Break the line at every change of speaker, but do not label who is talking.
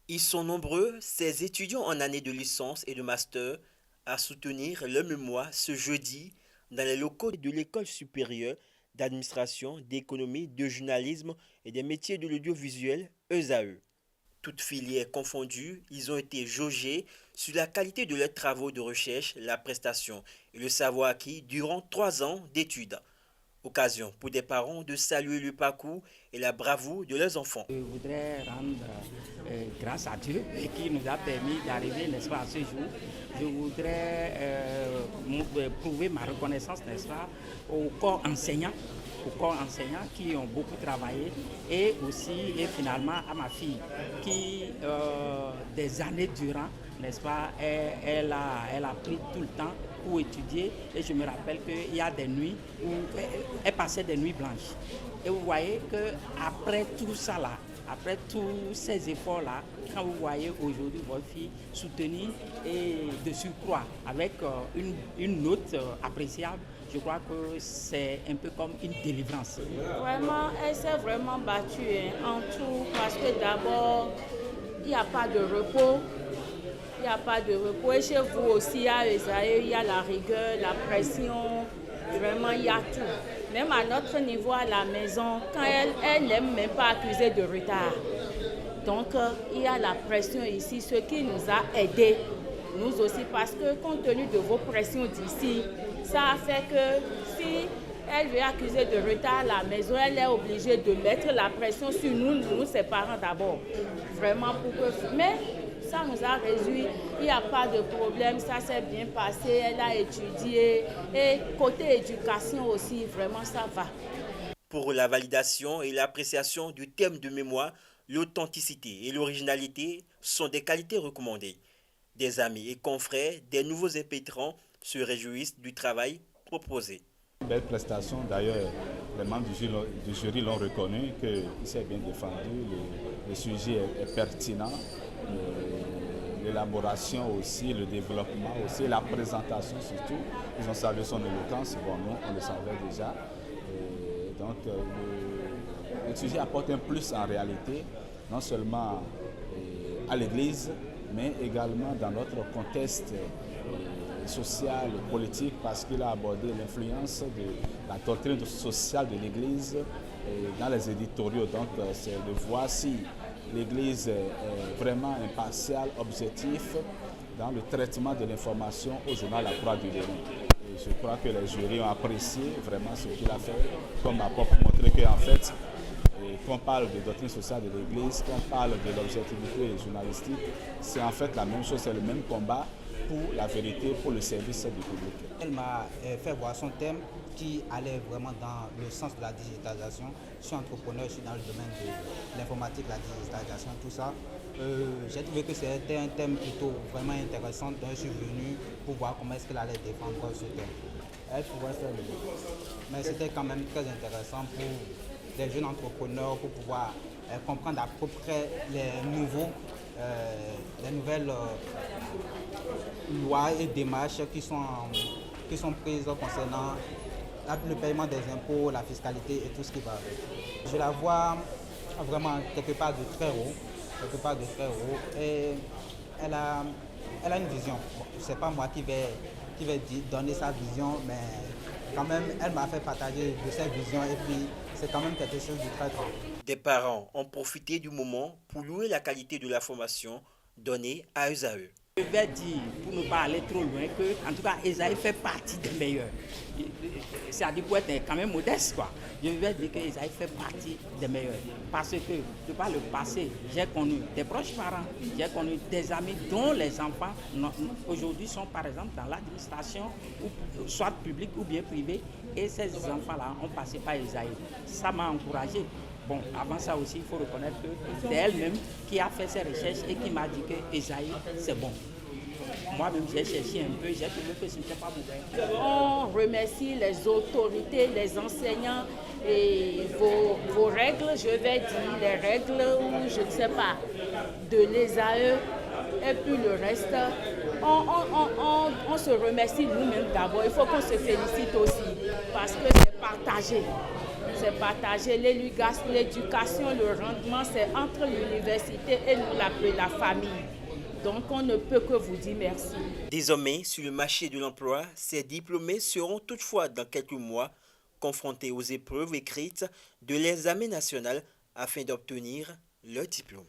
Ils sont nombreux, ces étudiants en année de licence et de master, à soutenir le mémoire ce jeudi dans les locaux de l'École supérieure d'administration, d'économie, de journalisme et des métiers de l'audiovisuel ESAE. Toutes filières confondues, ils ont été jaugés sur la qualité de leurs travaux de recherche, la prestation et le savoir acquis durant 3 ans d'études. Occasion pour des parents de saluer le parcours et la bravoure de leurs enfants.
Je voudrais rendre grâce à Dieu et qui nous a permis d'arriver, n'est-ce pas, à ce jour. Je voudrais prouver ma reconnaissance, n'est-ce pas, aux corps enseignants qui ont beaucoup travaillé et aussi et finalement à ma fille qui, des années durant, n'est-ce pas, elle a pris tout le temps pour étudier et je me rappelle qu'il y a des nuits où elle passait des nuits blanches. Et vous voyez qu'après tout ça là, après tous ces efforts-là, quand vous voyez aujourd'hui votre fille soutenue et de surcroît avec une note appréciable, je crois que c'est un peu comme une délivrance.
Vraiment, elle s'est vraiment battue en tout parce que d'abord, il n'y a pas de repos. Il n'y a pas de repos. Et chez vous aussi, à Esaïe, il y a la rigueur, la pression. Vraiment, il y a tout. Même à notre niveau à la maison, quand elle n'aime même pas accuser de retard. Donc, il y a la pression ici, ce qui nous a aidés, nous aussi, parce que compte tenu de vos pressions d'ici, ça a fait que si elle veut accuser de retard à la maison, elle est obligée de mettre la pression sur nous ses parents d'abord. Vraiment pour que... Mais ça nous a réduit, il n'y a pas de problème, ça s'est bien passé, elle a étudié. Et côté éducation aussi, vraiment ça va.
Pour la validation et l'appréciation du thème de mémoire, l'authenticité et l'originalité sont des qualités recommandées. Des amis et confrères, des nouveaux impétrants se réjouissent du travail proposé.
Belle prestation, d'ailleurs, les membres du jury l'ont reconnu, qu'il s'est bien défendu, le sujet est pertinent, l'élaboration aussi, le développement aussi, la présentation surtout. Ils ont salué son éloquence, bon, nous, on le savait déjà. Et donc, le sujet apporte un plus en réalité, non seulement à l'Église, mais également dans notre contexte social et politique, parce qu'il a abordé l'influence de la doctrine sociale de l'Église dans les éditoriaux. Donc, c'est de voir si l'Église est vraiment impartiale, objectif dans le traitement de l'information au journal La Croix du Bénin. Et je crois que les jurys ont apprécié vraiment ce qu'il a fait, comme rapport pour montrer qu'en fait, qu'on parle de doctrine sociale de l'Église, qu'on parle de l'objectivité journalistique, c'est en fait la même chose, c'est le même combat pour la vérité, pour le service du public.
Elle m'a fait voir son thème qui allait vraiment dans le sens de la digitalisation. Je suis entrepreneur, je suis dans le domaine de l'informatique, la digitalisation, tout ça. J'ai trouvé que c'était un thème plutôt vraiment intéressant, donc je suis venu pour voir comment est-ce qu'elle allait défendre ce thème. Elle pouvait faire le boulot. Mais c'était quand même très intéressant pour les jeunes entrepreneurs, pour pouvoir comprendre à peu près les nouvelles lois et démarches qui sont prises concernant le paiement des impôts, la fiscalité et tout ce qui va avec. Je la vois vraiment quelque part de très haut, et elle a une vision. Bon, ce n'est pas moi qui vais donner sa vision, mais quand même, elle m'a fait partager de cette vision et puis c'est quand même quelque chose de très grand.
Des parents ont profité du moment pour louer la qualité de la formation donnée à ESAE.
Je vais dire, pour ne pas aller trop loin, que en tout cas, Esaïe fait partie des meilleurs. C'est-à-dire pour être quand même modeste, quoi. Je vais dire que Esaïe fait partie des meilleurs. Parce que, de par le passé, j'ai connu des proches parents, j'ai connu des amis dont les enfants aujourd'hui sont par exemple dans l'administration, soit publique ou bien privée, et ces enfants-là ont passé par Esaïe. Ça m'a encouragé. Bon, avant ça aussi, il faut reconnaître que c'est elle-même qui a fait ses recherches et qui m'a dit que Esaïe, c'est bon. Moi-même, j'ai cherché un peu, j'ai trouvé que ce n'était pas bon.
On remercie les autorités, les enseignants et vos règles, je vais dire, les règles ou je ne sais pas, de l'ESAE et puis le reste. On se remercie nous-mêmes d'abord. Il faut qu'on se félicite aussi parce que c'est partagé. c'est partagé. L'éducation, le rendement, c'est entre l'université et nous, la famille. Donc, on ne peut que vous dire merci.
Désormais, sur le marché de l'emploi, ces diplômés seront toutefois dans quelques mois confrontés aux épreuves écrites de l'examen national afin d'obtenir leur diplôme.